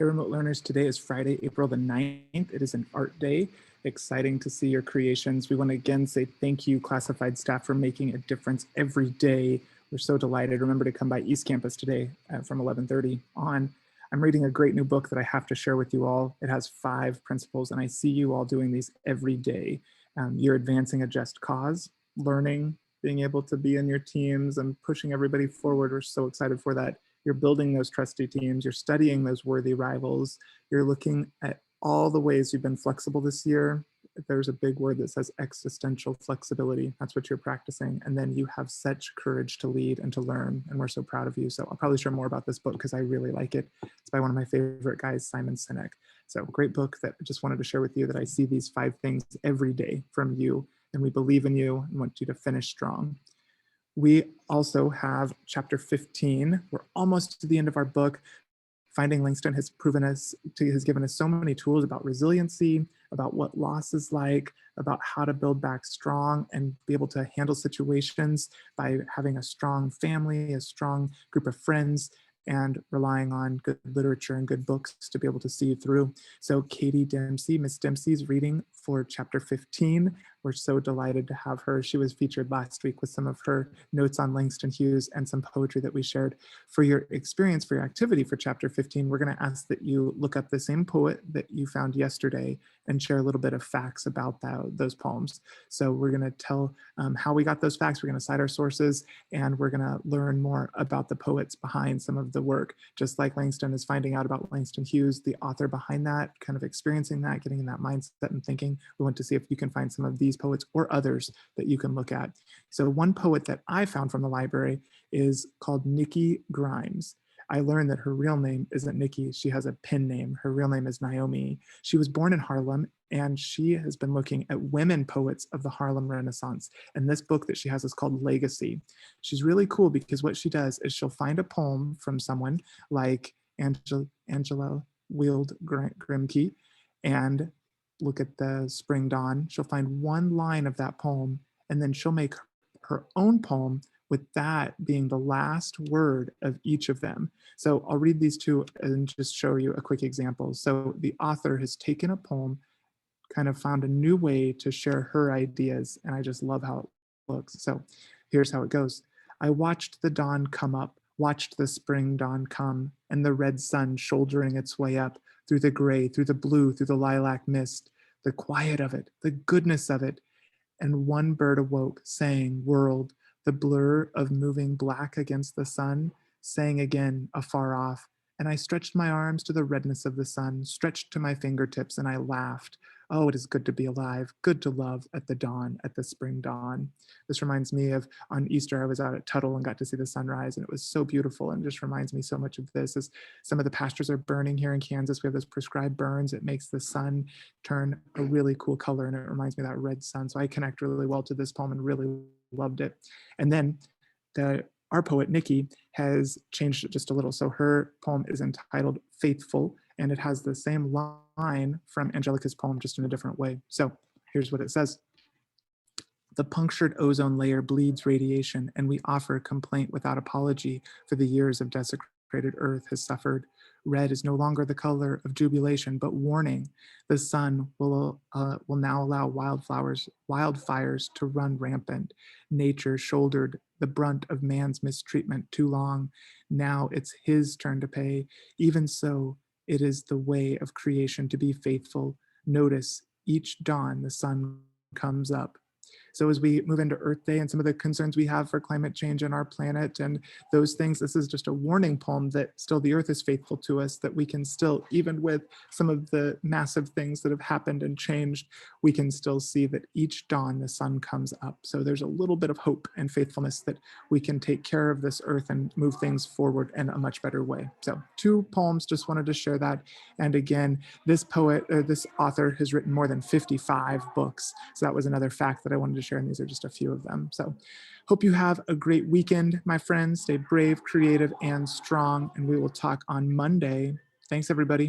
Hey, remote learners, today is Friday, April the 9th. It is an art day. Exciting to see your creations. We want to again say thank you, classified staff, for making a difference every day. We're so delighted. Remember to come by East Campus today from 11:30 on. I'm reading a great new book that I have to share with you all. It has 5 principles, and I see you all doing these every day. You're advancing a just cause, learning, being able to be in your teams and pushing everybody forward. We're so excited for that. You're building those trusty teams, you're studying those worthy rivals, you're looking at all the ways you've been flexible this year. There's a big word that says existential flexibility. That's what you're practicing. And then you have such courage to lead and to learn. And we're so proud of you. So I'll probably share more about this book because I really like it. It's by one of my favorite guys, Simon Sinek. So great book that I just wanted to share with you, that I see these 5 things every day from you. And we believe in you and want you to finish strong. We also have chapter 15. We're almost to the end of our book. Finding Langston has given us so many tools about resiliency, about what loss is like, about how to build back strong and be able to handle situations by having a strong family, a strong group of friends, and relying on good literature and good books to be able to see you through. So Katie Dempsey, Miss Dempsey's reading for chapter 15. We're so delighted to have her. She was featured last week with some of her notes on Langston Hughes and some poetry that we shared. For your experience, for your activity for chapter 15, we're going to ask that you look up the same poet that you found yesterday and share a little bit of facts about those poems. So we're going to tell how we got those facts. We're going to cite our sources, and we're going to learn more about the poets behind some of the work. Just like Langston is finding out about Langston Hughes, the author behind that, kind of experiencing that, getting in that mindset and thinking. We want to see if you can find some of these poets or others that you can look at. So one poet that I found from the library is called Nikki Grimes. I learned that her real name isn't Nikki. She has a pen name. Her real name is Naomi. She was born in Harlem, and she has been looking at women poets of the Harlem Renaissance. And this book that she has is called Legacy. She's really cool because what she does is she'll find a poem from someone like Angela Wield Grimke and look at the Spring Dawn. She'll find one line of that poem, and then she'll make her own poem with that being the last word of each of them. So I'll read these two and just show you a quick example. So the author has taken a poem, kind of found a new way to share her ideas, and I just love how it looks. So here's how it goes. I watched the dawn come up, watched the spring dawn come, and the red sun shouldering its way up through the gray, through the blue, through the lilac mist, the quiet of it, the goodness of it. And one bird awoke, saying, world, the blur of moving black against the sun, sang again afar off. And I stretched my arms to the redness of the sun, stretched to my fingertips, and I laughed. Oh, it is good to be alive, good to love at the dawn, at the spring dawn. This reminds me of on Easter, I was out at Tuttle and got to see the sunrise, and it was so beautiful, and just reminds me so much of this. As some of the pastures are burning here in Kansas, we have those prescribed burns. It makes the sun turn a really cool color, and it reminds me of that red sun. So I connect really well to this poem and really loved it. And then our poet, Nikki, has changed it just a little. So her poem is entitled Faithful, and it has the same line from Angelica's poem, just in a different way. So here's what it says. The punctured ozone layer bleeds radiation, and we offer complaint without apology for the years of desecrated earth has suffered. Red is no longer the color of jubilation, but warning. The sun will now allow wildfires to run rampant. Nature shouldered the brunt of man's mistreatment too long. Now it's his turn to pay. Even so, it is the way of creation to be faithful. Notice each dawn the sun comes up. So as we move into Earth Day and some of the concerns we have for climate change on our planet and those things, this is just a warning poem that still the earth is faithful to us, that we can still, even with some of the massive things that have happened and changed, we can still see that each dawn the sun comes up. So there's a little bit of hope and faithfulness that we can take care of this earth and move things forward in a much better way. So 2 poems, just wanted to share that. And again, this author has written more than 55 books. So that was another fact that I wanted to share, and these are just a few of them. So hope you have a great weekend, my friends. Stay brave, creative, and strong, and we will talk on Monday. Thanks, everybody.